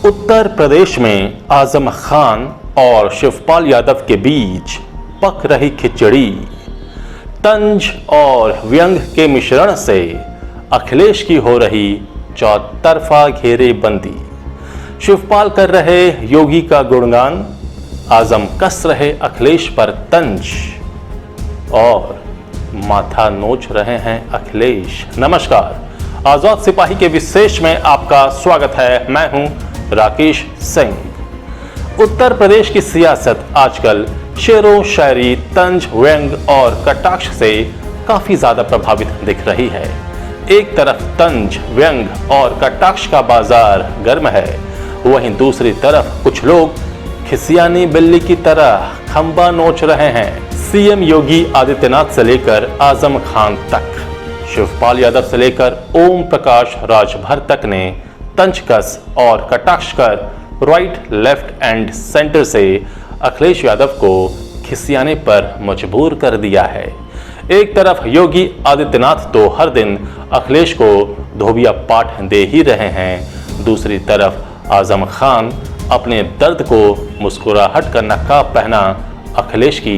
उत्तर प्रदेश में आजम खान और शिवपाल यादव के बीच पक रही खिचड़ी। तंज और व्यंग के मिश्रण से अखिलेश की हो रही चौतरफा घेरेबंदी। शिवपाल कर रहे योगी का गुणगान, आजम कस रहे अखिलेश पर तंज और माथा नोच रहे हैं अखिलेश। नमस्कार, आजाद सिपाही के विशेष में आपका स्वागत है। मैं हूं राकेश सिंह। उत्तर प्रदेश की सियासत आजकल शेरो शायरी, तंज, व्यंग और कटाक्ष से काफी ज्यादा प्रभावित दिख रही है। एक तरफ तंज, व्यंग और कटाक्ष का बाजार गर्म है, वहीं दूसरी तरफ कुछ लोग खिसियानी बिल्ली की तरह खंबा नोच रहे हैं। सीएम योगी आदित्यनाथ से लेकर आजम खान तक, शिवपाल यादव से लेकर ओम प्रकाश राजभर तक ने तंज कस और कटाक्ष कर राइट, लेफ्ट एंड सेंटर से अखिलेश यादव को खिसियाने पर मजबूर कर दिया है। एक तरफ योगी आदित्यनाथ तो हर दिन अखिलेश को धोबिया पाठ दे ही रहे हैं, दूसरी तरफ आजम खान अपने दर्द को मुस्कुराहट का नकाब पहना अखिलेश की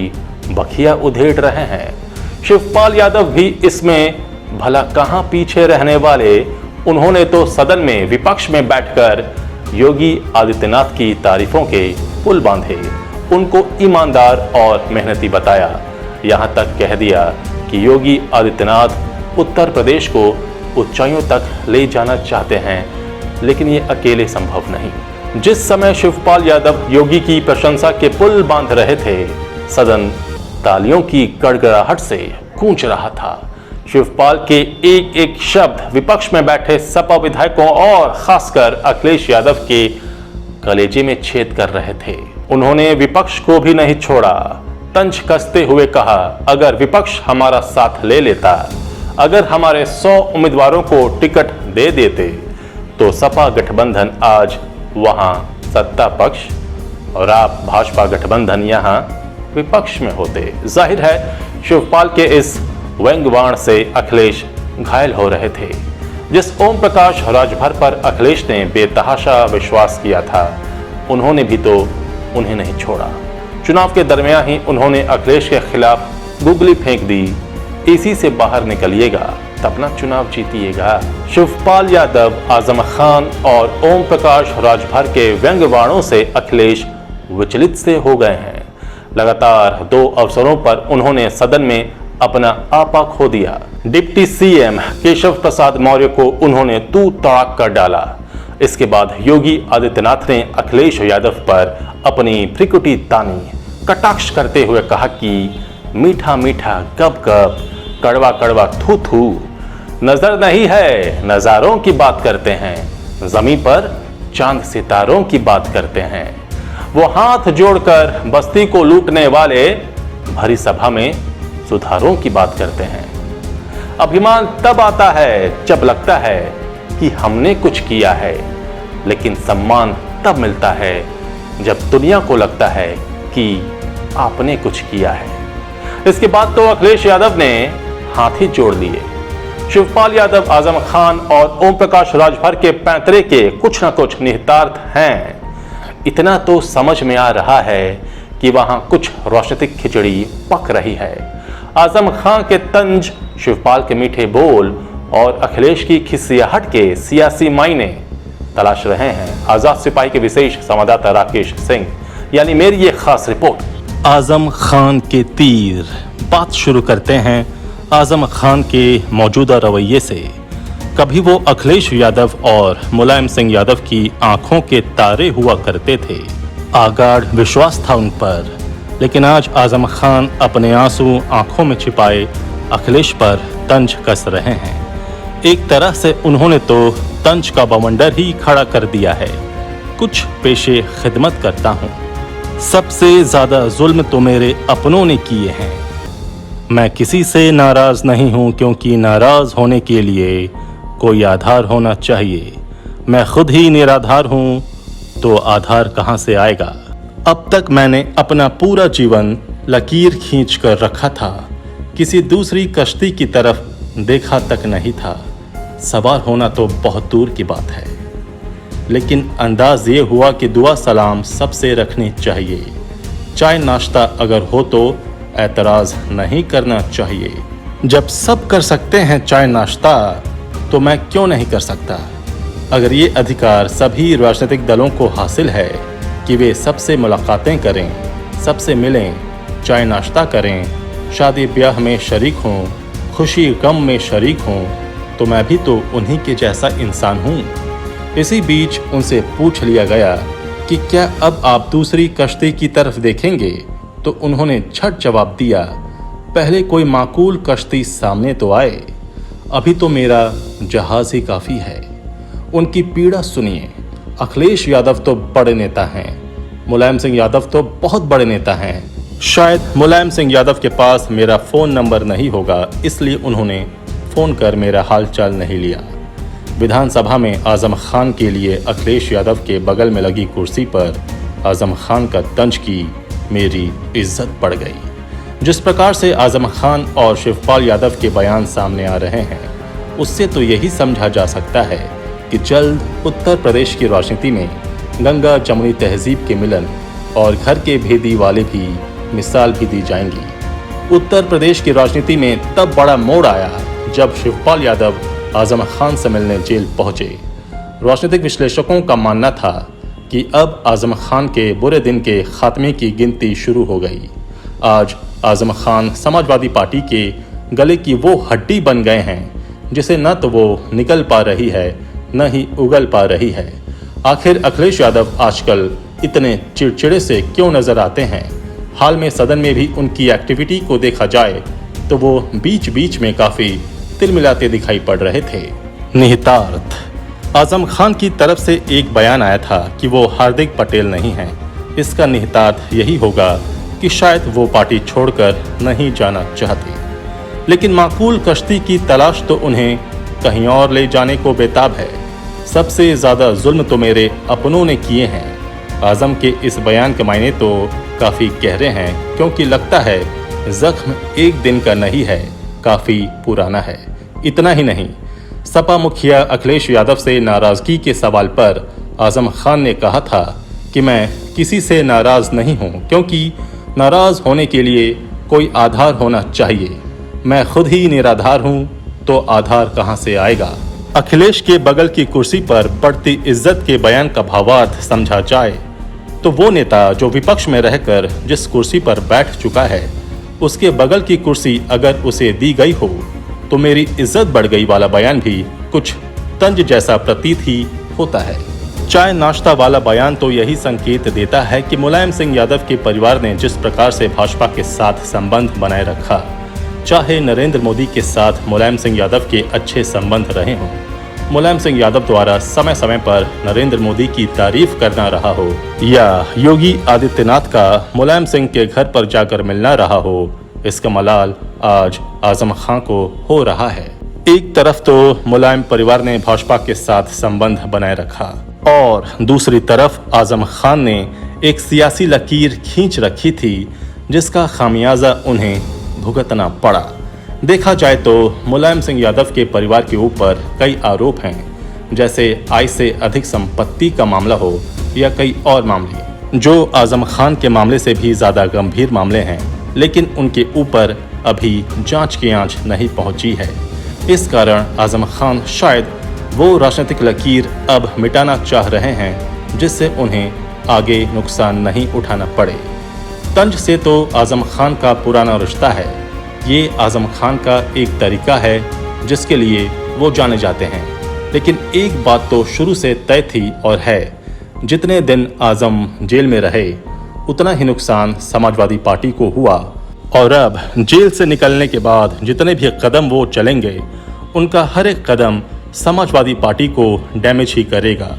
बखिया उधेड़ रहे हैं। शिवपाल यादव भी इसमें भला कहां पीछे रहने वाले। उन्होंने तो सदन में विपक्ष में बैठकर योगी आदित्यनाथ की तारीफों के पुल बांधे, उनको ईमानदार और मेहनती बताया। यहां तक कह दिया कि योगी आदित्यनाथ उत्तर प्रदेश को ऊंचाइयों तक ले जाना चाहते हैं, लेकिन ये अकेले संभव नहीं। जिस समय शिवपाल यादव योगी की प्रशंसा के पुल बांध रहे थे, सदन तालियों की गड़गड़ाहट से गूंज रहा था। शिवपाल के एक एक शब्द विपक्ष में बैठे सपा विधायकों और खासकर अखिलेश यादव के कलेजे में छेद कर रहे थे। उन्होंने विपक्ष को भी नहीं छोड़ा। तंज कसते हुए कहा, अगर विपक्ष हमारा साथ ले लेता, अगर हमारे 100 उम्मीदवारों को टिकट दे देते, तो सपा गठबंधन आज वहां सत्ता पक्ष और आप भाजपा गठबंधन यहां विपक्ष में होते। जाहिर है शिवपाल के इस व्यंग्यवाण से अखिलेश घायल हो रहे थे। जिस ओम प्रकाश राजभर पर अखिलेश ने बेतहाशा विश्वास किया था, उन्होंने भी तो उन्हें नहीं छोड़ा। चुनाव के दरमियान ही उन्होंने अखिलेश के खिलाफ गुगली फेंक दी, इसी से बाहर निकलिएगा तब ना चुनाव जीतिएगा। शिवपाल यादव, आजम खान और ओम प्रकाश राजभर के व्यंग्यवाणों से अखिलेश विचलित से हो गए हैं। लगातार 2 अवसरों पर उन्होंने सदन में अपना आपा खो दिया। डिप्टी सीएम केशव प्रसाद मौर्य को उन्होंने तू तड़ाक कर डाला। इसके बाद योगी आदित्यनाथ ने अखिलेश यादव पर अपनी भ्रिकुटी तानी, कटाक्ष करते हुए कहा कि मीठा मीठा गप गप, कड़वा कड़वा थू थू, नजर नहीं है नजारों की बात करते हैं, जमीन पर चांद सितारों की बात करते हैं। वो हाथ जोड़कर बस्ती को लूटने वाले भरी सभा में सुधारों की बात करते हैं। अभिमान तब आता है जब लगता है कि हमने कुछ किया है, लेकिन सम्मान तब मिलता है जब दुनिया को लगता है कि आपने कुछ किया है। इसके बाद तो अखिलेश यादव ने हाथ ही जोड़ लिए। शिवपाल यादव, आजम खान और ओम प्रकाश राजभर के पैंतरे के कुछ न कुछ निहितार्थ हैं। इतना तो समझ में आ रहा है कि वहां कुछ राजनीतिक खिचड़ी पक रही है। आजम खान के तंज, शिवपाल के मीठे बोल और अखिलेश की खिसियाहट के सियासी मायने तलाश रहे हैं। आजाद सिपाही के विशेष संवाददाता राकेश सिंह, यानी मेरी ये खास रिपोर्ट। आजम खान के तीर। बात शुरू करते हैं आजम खान के मौजूदा रवैये से। कभी वो अखिलेश यादव और मुलायम सिंह यादव की आंखों के तारे हुआ करते थे, आगाढ़ विश्वास था उन पर, लेकिन आज आजम खान अपने आंसू आंखों में छिपाए अखिलेश पर तंज कस रहे हैं। एक तरह से उन्होंने तो तंज का बवंडर ही खड़ा कर दिया है। कुछ पेशे खिदमत करता हूँ, सबसे ज्यादा जुल्म तो मेरे अपनों ने किए हैं। मैं किसी से नाराज नहीं हूँ, क्योंकि नाराज होने के लिए कोई आधार होना चाहिए। मैं खुद ही निराधार हूँ, तो आधार कहाँ से आएगा। अब तक मैंने अपना पूरा जीवन लकीर खींच कर रखा था, किसी दूसरी कश्ती की तरफ देखा तक नहीं था। सवार होना तो बहुत दूर की बात है। लेकिन अंदाज ये हुआ कि दुआ सलाम सबसे रखनी चाहिए। चाय नाश्ता अगर हो तो एतराज़ नहीं करना चाहिए। जब सब कर सकते हैं चाय नाश्ता तो मैं क्यों नहीं कर सकता। अगर ये अधिकार सभी राजनीतिक दलों को हासिल है कि वे सबसे मुलाकातें करें, सबसे मिलें, चाय नाश्ता करें, शादी ब्याह में शरीक हों, खुशी गम में शरीक हों, तो मैं भी तो उन्हीं के जैसा इंसान हूँ। इसी बीच उनसे पूछ लिया गया कि क्या अब आप दूसरी कश्ती की तरफ देखेंगे, तो उन्होंने झट जवाब दिया, पहले कोई माकूल कश्ती सामने तो आए, अभी तो मेरा जहाज ही काफ़ी है। उनकी पीड़ा सुनिए। अखिलेश यादव तो बड़े नेता हैं, मुलायम सिंह यादव तो बहुत बड़े नेता हैं। शायद मुलायम सिंह यादव के पास मेरा फ़ोन नंबर नहीं होगा, इसलिए उन्होंने फ़ोन कर मेरा हाल चाल नहीं लिया। विधानसभा में आज़म खान के लिए अखिलेश यादव के बगल में लगी कुर्सी पर आज़म खान का तंज की मेरी इज्जत बढ़ गई। जिस प्रकार से आज़म खान और शिवपाल यादव के बयान सामने आ रहे हैं, उससे तो यही समझा जा सकता है कि जल्द उत्तर प्रदेश की राजनीति में गंगा जमुनी तहजीब के मिलन और घर के भेदी वाले भी मिसाल भी दी जाएंगी। उत्तर प्रदेश की राजनीति में तब बड़ा मोड़ आया जब शिवपाल यादव आज़म खान से मिलने जेल पहुंचे। राजनीतिक विश्लेषकों का मानना था कि अब आज़म खान के बुरे दिन के खात्मे की गिनती शुरू हो गई। आज आज़म खान समाजवादी पार्टी के गले की वो हड्डी बन गए हैं जिसे न तो वो निकल पा रही है न ही उगल पा रही है। आखिर अखिलेश यादव आजकल इतने चिड़चिड़े से क्यों नजर आते हैं? हाल में सदन में भी उनकी एक्टिविटी को देखा जाए तो वो बीच बीच में काफ़ी तिलमिलाते दिखाई पड़ रहे थे। निहितार्थ। आज़म खान की तरफ से एक बयान आया था कि वो हार्दिक पटेल नहीं हैं। इसका निहितार्थ यही होगा कि शायद वो पार्टी छोड़कर नहीं जाना चाहते, लेकिन माकूल कश्ती की तलाश तो उन्हें कहीं और ले जाने को बेताब है। सबसे ज़्यादा जुल्म तो मेरे अपनों ने किए हैं। आज़म के इस बयान के मायने तो काफ़ी गहरे हैं, क्योंकि लगता है जख्म एक दिन का नहीं है, काफ़ी पुराना है। इतना ही नहीं, सपा मुखिया अखिलेश यादव से नाराज़गी के सवाल पर आज़म खान ने कहा था कि मैं किसी से नाराज़ नहीं हूं, क्योंकि नाराज़ होने के लिए कोई आधार होना चाहिए। मैं खुद ही निराधार हूं, तो आधार कहां से आएगा। अखिलेश के बगल की कुर्सी पर बढ़ती इज्जत के बयान का भावार्थ समझा जाए तो वो नेता जो विपक्ष में रहकर जिस कुर्सी पर बैठ चुका है, उसके बगल की कुर्सी अगर उसे दी गई हो तो मेरी इज्जत बढ़ गई वाला बयान भी कुछ तंज जैसा प्रतीत ही होता है। चाय नाश्ता वाला बयान तो यही संकेत देता है कि मुलायम सिंह यादव के परिवार ने जिस प्रकार से भाजपा के साथ संबंध बनाए रखा, चाहे नरेंद्र मोदी के साथ मुलायम सिंह यादव के अच्छे संबंध रहे हों, मुलायम सिंह यादव द्वारा समय समय पर नरेंद्र मोदी की तारीफ करना रहा हो, या योगी आदित्यनाथ का मुलायम सिंह के घर पर जाकर मिलना रहा हो, इसका मलाल आज आज़म खान को हो रहा है। एक तरफ तो मुलायम परिवार ने भाजपा के साथ संबंध बनाए रखा और दूसरी तरफ आज़म खान ने एक सियासी लकीर खींच रखी थी जिसका खामियाजा उन्हें भुगतना पड़ा। देखा जाए तो मुलायम सिंह यादव के परिवार के ऊपर कई आरोप हैं, जैसे आय से अधिक संपत्ति का मामला हो या कई और मामले, जो आज़म खान के मामले से भी ज़्यादा गंभीर मामले हैं, लेकिन उनके ऊपर अभी जांच की आंच नहीं पहुंची है। इस कारण आज़म खान शायद वो राजनीतिक लकीर अब मिटाना चाह रहे हैं जिससे उन्हें आगे नुकसान नहीं उठाना पड़े। तंज से तो आज़म खान का पुराना रिश्ता है। ये आज़म खान का एक तरीका है जिसके लिए वो जाने जाते हैं। लेकिन एक बात तो शुरू से तय थी और है, जितने दिन आज़म जेल में रहे उतना ही नुकसान समाजवादी पार्टी को हुआ, और अब जेल से निकलने के बाद जितने भी कदम वो चलेंगे उनका हर एक कदम समाजवादी पार्टी को डैमेज ही करेगा।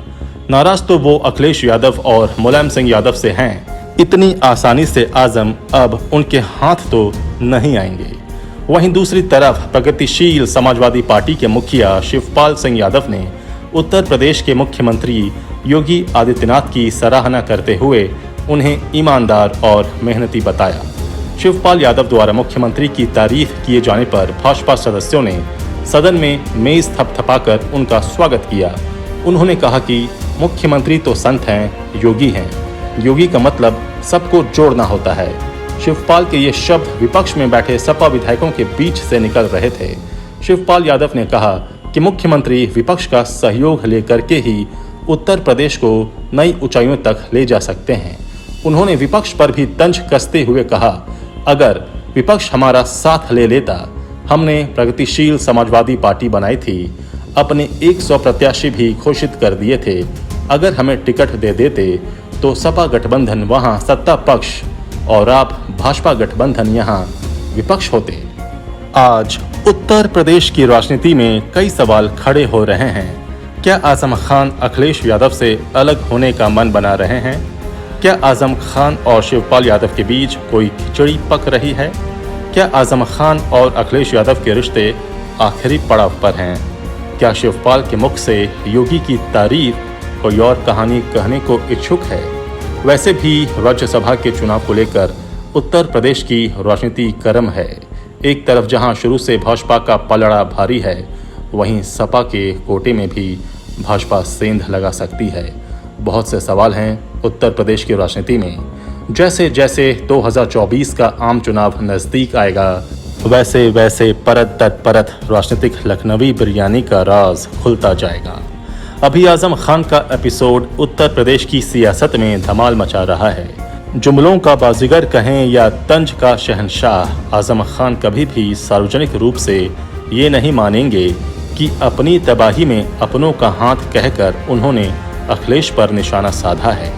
नाराज तो वो अखिलेश यादव और मुलायम सिंह यादव से हैं, इतनी आसानी से आज़म अब उनके हाथ तो नहीं आएंगे। वहीं दूसरी तरफ प्रगतिशील समाजवादी पार्टी के मुखिया शिवपाल सिंह यादव ने उत्तर प्रदेश के मुख्यमंत्री योगी आदित्यनाथ की सराहना करते हुए उन्हें ईमानदार और मेहनती बताया। शिवपाल यादव द्वारा मुख्यमंत्री की तारीफ किए जाने पर भाजपा सदस्यों ने सदन में मेज थपथपाकर उनका स्वागत किया। उन्होंने कहा कि मुख्यमंत्री तो संत हैं, योगी हैं। योगी का मतलब सबको जोड़ना होता है। शिवपाल के ये शब्द विपक्ष में बैठे सपा विधायकों के बीच से निकल रहे थे। शिवपाल यादव ने कहा कि मुख्यमंत्री विपक्ष का सहयोग लेकर के ही उत्तर प्रदेश को नई ऊंचाइयों तक ले जा सकते हैं। उन्होंने विपक्ष पर भी तंज कसते हुए कहा, अगर विपक्ष हमारा साथ ले लेता, हमने प्रगतिशील समाजवादी पार्टी बनाई थी, अपने 100 प्रत्याशी भी घोषित कर दिए थे, अगर हमें टिकट दे देते तो सपा गठबंधन वहां सत्ता पक्ष और आप भाजपा गठबंधन यहाँ विपक्ष होते। आज उत्तर प्रदेश की राजनीति में कई सवाल खड़े हो रहे हैं। क्या आजम खान अखिलेश यादव से अलग होने का मन बना रहे हैं? क्या आजम खान और शिवपाल यादव के बीच कोई खिचड़ी पक रही है? क्या आजम खान और अखिलेश यादव के रिश्ते आखिरी पड़ाव पर हैं? क्या शिवपाल के मुख से योगी की तारीफ कोई और कहानी कहने को इच्छुक है? वैसे भी राज्यसभा के चुनाव को लेकर उत्तर प्रदेश की राजनीति गर्म है। एक तरफ जहां शुरू से भाजपा का पलड़ा भारी है, वहीं सपा के कोटे में भी भाजपा सेंध लगा सकती है। बहुत से सवाल हैं उत्तर प्रदेश की राजनीति में। जैसे जैसे 2024 का आम चुनाव नज़दीक आएगा, वैसे वैसे परत दर परत राजनीतिक लखनवी बिरयानी का राज खुलता जाएगा। अभी आजम खान का एपिसोड उत्तर प्रदेश की सियासत में धमाल मचा रहा है। जुमलों का बाजीगर कहें या तंज का शहंशाह, आजम खान कभी भी सार्वजनिक रूप से ये नहीं मानेंगे कि अपनी तबाही में अपनों का हाथ कहकर उन्होंने अखिलेश पर निशाना साधा है।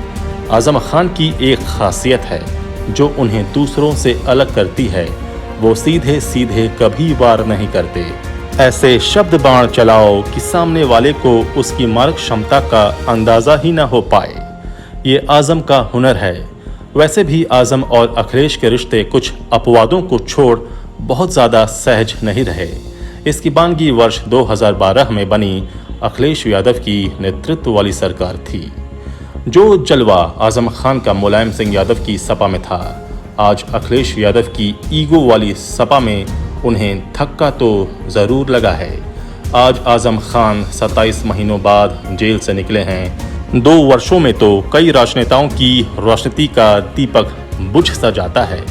आजम खान की एक खासियत है जो उन्हें दूसरों से अलग करती है, वो सीधे सीधे कभी वार नहीं करते। ऐसे शब्द बाण चलाओ कि सामने वाले को उसकी मारक क्षमता का अंदाजा ही न हो पाए। ये आजम का हुनर है। वैसे भी आजम और अखिलेश के रिश्ते कुछ अपवादों को छोड़ बहुत ज़्यादा सहज नहीं रहे। इसकी बानगी वर्ष 2012 में बनी अखिलेश यादव की नेतृत्व वाली सरकार थी। जो जलवा आजम खान का मुलायम सिंह यादव की सपा में था, आज अखिलेश यादव की ईगो वाली सपा में उन्हें धक्का तो ज़रूर लगा है। आज आजम खान 27 महीनों बाद जेल से निकले हैं। 2 वर्षों में तो कई राजनेताओं की राजनीति का दीपक बुझ सा जाता है,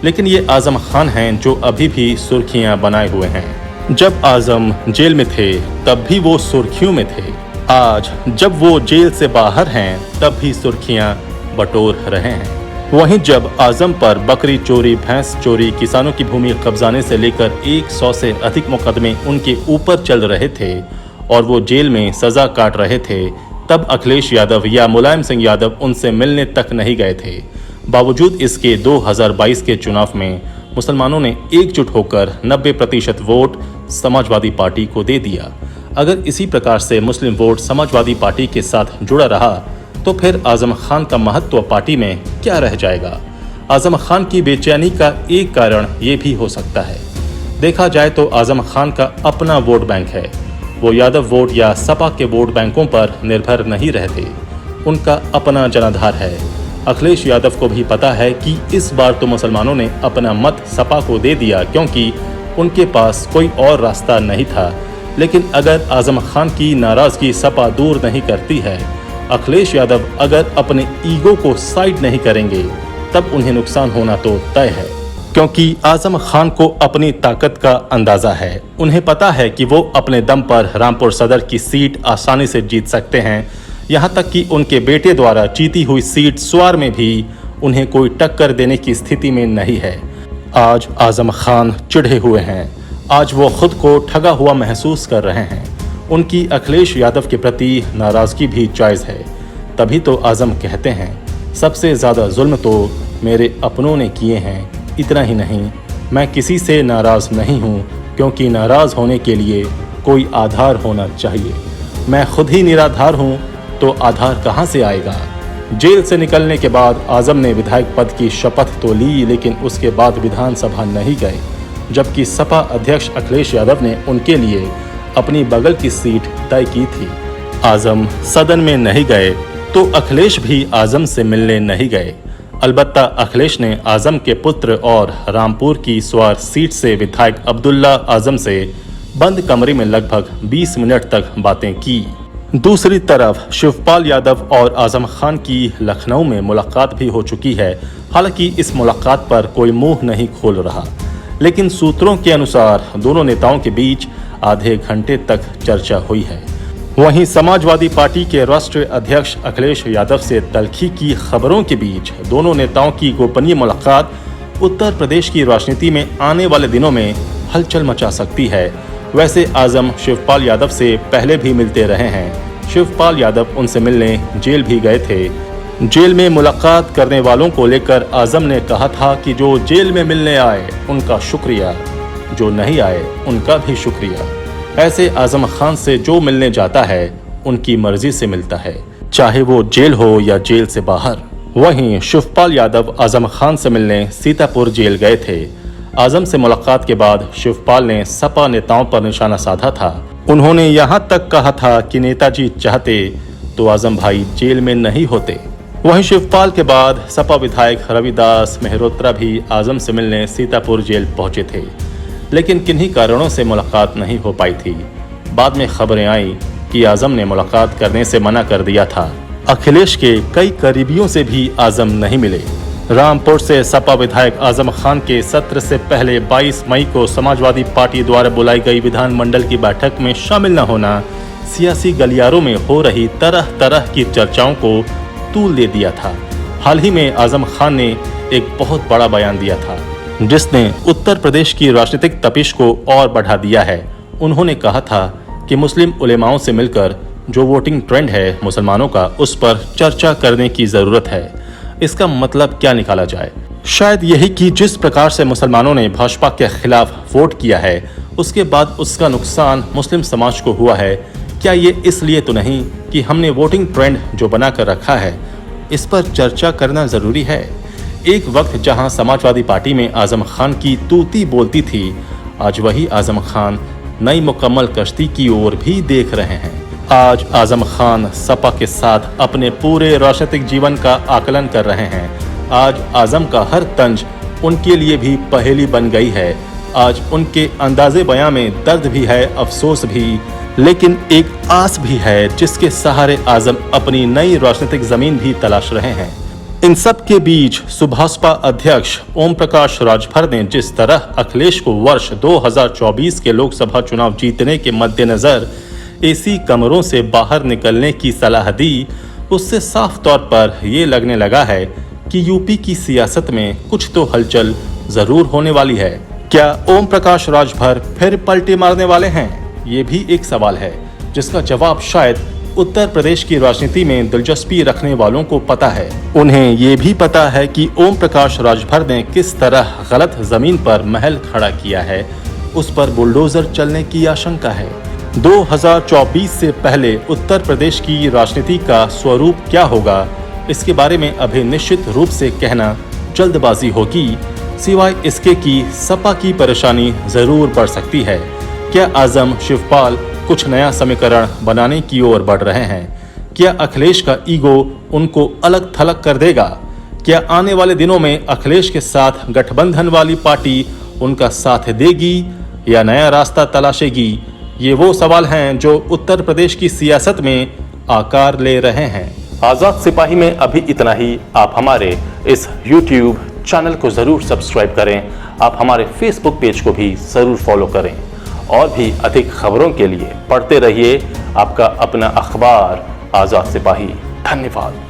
लेकिन ये आजम खान हैं जो अभी भी सुर्खियां बनाए हुए हैं। जब आजम जेल में थे तब भी वो सुर्खियों में थे। आज जब वो जेल से बाहर हैं तब भी सुर्खियां बटोर रहे हैं। वहीं जब आजम पर बकरी चोरी, भैंस चोरी, किसानों की भूमि कब्जाने से लेकर 100 से अधिक मुकदमे उनके ऊपर चल रहे थे और वो जेल में सजा काट रहे थे, तब अखिलेश यादव या मुलायम सिंह यादव उनसे मिलने तक नहीं गए थे। बावजूद इसके 2022 के चुनाव में मुसलमानों ने एकजुट होकर 90% वोट समाजवादी पार्टी को दे दिया। अगर इसी प्रकार से मुस्लिम वोट समाजवादी पार्टी के साथ जुड़ा रहा तो फिर आजम खान का महत्व पार्टी में क्या रह जाएगा? आजम खान की बेचैनी का एक कारण ये भी हो सकता है। देखा जाए तो आजम खान का अपना वोट बैंक है। वो यादव वोट या सपा के वोट बैंकों पर निर्भर नहीं रहते। उनका अपना जनाधार है। अखिलेश यादव को भी पता है कि इस बार तो मुसलमानों ने अपना मत सपा को दे दिया क्योंकि उनके पास कोई और रास्ता नहीं था। लेकिन अगर आजम खान की नाराजगी सपा दूर नहीं करती है, अखिलेश यादव अगर अपने ईगो को साइड नहीं करेंगे, तब उन्हें नुकसान होना तो तय है। क्योंकि आजम खान को अपनी ताकत का अंदाजा है। उन्हें पता है कि वो अपने दम पर रामपुर सदर की सीट आसानी से जीत सकते हैं। यहाँ तक कि उनके बेटे द्वारा जीती हुई सीट स्वार में भी उन्हें कोई टक्कर देने की स्थिति में नहीं है। आज आजम खान चिढ़े हुए हैं। आज वो खुद को ठगा हुआ महसूस कर रहे हैं। उनकी अखिलेश यादव के प्रति नाराज़गी भी जायज़ है। तभी तो आजम कहते हैं, सबसे ज़्यादा जुल्म तो मेरे अपनों ने किए हैं। इतना ही नहीं, मैं किसी से नाराज़ नहीं हूँ, क्योंकि नाराज़ होने के लिए कोई आधार होना चाहिए। मैं खुद ही निराधार हूँ तो आधार कहाँ से आएगा? जेल से निकलने के बाद आजम ने विधायक पद की शपथ तो ली, लेकिन उसके बाद विधानसभा नहीं गए, जबकि सपा अध्यक्ष अखिलेश यादव ने उनके लिए अपनी बगल की सीट तय की थी। आजम सदन में नहीं गए तो अखिलेश भी आजम से मिलने नहीं गए। अलबत्ता अखिलेश ने आजम के पुत्र और रामपुर की स्वार सीट से विधायक अब्दुल्ला आजम से बंद कमरे में लगभग 20 मिनट तक बातें की। दूसरी तरफ शिवपाल यादव और आजम खान की लखनऊ में मुलाकात भी हो चुकी है। हालांकि इस मुलाकात पर कोई मुंह नहीं खोल रहा, लेकिन सूत्रों के अनुसार दोनों नेताओं के बीच आधे घंटे तक चर्चा हुई है। वहीं समाजवादी पार्टी के राष्ट्रीय अध्यक्ष अखिलेश यादव से तल्खी की खबरों के बीच दोनों नेताओं की गोपनीय मुलाकात उत्तर प्रदेश की राजनीति में आने वाले दिनों में हलचल मचा सकती है। वैसे आजम शिवपाल यादव से पहले भी मिलते रहे हैं। शिवपाल यादव उनसे मिलने जेल भी गए थे। जेल में मुलाकात करने वालों को लेकर आजम ने कहा था कि जो जेल में मिलने आए उनका शुक्रिया, जो नहीं आए उनका भी शुक्रिया। ऐसे आजम खान से जो मिलने जाता है उनकी मर्जी से मिलता है, चाहे वो जेल हो या जेल से बाहर। वहीं शिवपाल यादव आजम खान से मिलने सीतापुर जेल गए थे। आजम से मुलाकात के बाद शिवपाल ने सपा नेताओं पर निशाना साधा था। उन्होंने यहां तक कहा था कि नेताजी चाहते तो आजम भाई जेल में नहीं होते। वहीं शिवपाल के बाद सपा विधायक रविदास मेहरोत्रा भी आजम से मिलने सीतापुर जेल पहुंचे थे, लेकिन किन्हीं कारणों से मुलाकात नहीं हो पाई थी। बाद में खबरें आई कि आजम ने मुलाकात करने से मना कर दिया था। अखिलेश के कई करीबियों से भी आजम नहीं मिले। रामपुर से सपा विधायक आजम खान के सत्र से पहले 22 मई को समाजवादी पार्टी द्वारा बुलाई गई विधानमंडल की बैठक में शामिल न होना सियासी गलियारों में हो रही तरह तरह की चर्चाओं को तूल दे दिया था। हाल ही में आजम खान ने एक बहुत बड़ा बयान दिया था जिसने उत्तर प्रदेश की राजनीतिक तपिश को और बढ़ा दिया है। उन्होंने कहा था कि मुस्लिम उलेमाओं से मिलकर जो वोटिंग ट्रेंड है मुसलमानों का, उस पर चर्चा करने की जरूरत है। इसका मतलब क्या निकाला जाए? शायद यही कि जिस प्रकार से मुसलमानों ने भाजपा के खिलाफ वोट किया है, उसके बाद उसका नुकसान मुस्लिम समाज को हुआ है। क्या ये इसलिए तो नहीं कि हमने वोटिंग ट्रेंड जो बना कर रखा है, इस पर चर्चा करना जरूरी है। एक वक्त जहां समाजवादी पार्टी में आजम खान की तूती बोलती थी, आज वही आजम खान नई मुकम्मल कश्ती की ओर भी देख रहे हैं। आज आजम खान सपा के साथ अपने पूरे राजनीतिक जीवन का आकलन कर रहे हैं। आज आजम का हर तंज उनके लिए भी पहेली बन गई है। आज उनके अंदाजे बयां में दर्द भी है, अफसोस भी, लेकिन एक आस भी है जिसके सहारे आजम अपनी नई राजनीतिक जमीन भी तलाश रहे हैं। इन सब के बीच सुभाषपा अध्यक्ष ओम प्रकाश राजभर ने जिस तरह अखिलेश को वर्ष 2024 के लोकसभा चुनाव जीतने के मद्देनजर एसी कमरों से बाहर निकलने की सलाह दी, उससे साफ तौर पर ये लगने लगा है कि यूपी की सियासत में कुछ तो हलचल जरूर होने वाली है। क्या ओम प्रकाश राजभर फिर पलटी मारने वाले हैं? ये भी एक सवाल है जिसका जवाब शायद उत्तर प्रदेश की राजनीति में दिलचस्पी रखने वालों को पता है। उन्हें ये भी पता है कि ओम प्रकाश राजभर ने किस तरह गलत जमीन पर महल खड़ा किया है, उस पर बुलडोजर चलने की आशंका है। 2024 से पहले उत्तर प्रदेश की राजनीति का स्वरूप क्या होगा, इसके बारे में अभी निश्चित रूप से कहना जल्दबाजी होगी। सिवाय इसके कि सपा की परेशानी जरूर बढ़ सकती है। क्या आजम शिवपाल कुछ नया समीकरण बनाने की ओर बढ़ रहे हैं? क्या अखिलेश का ईगो उनको अलग थलग कर देगा? क्या आने वाले दिनों में अखिलेश के साथ गठबंधन वाली पार्टी उनका साथ देगी या नया रास्ता तलाशेगी? ये वो सवाल हैं जो उत्तर प्रदेश की सियासत में आकार ले रहे हैं। आजाद सिपाही में अभी इतना ही। आप हमारे इस YouTube चैनल को जरूर सब्सक्राइब करें। आप हमारे Facebook पेज को भी जरूर फॉलो करें और भी अधिक खबरों के लिए पढ़ते रहिए आपका अपना अखबार आजाद सिपाही। धन्यवाद।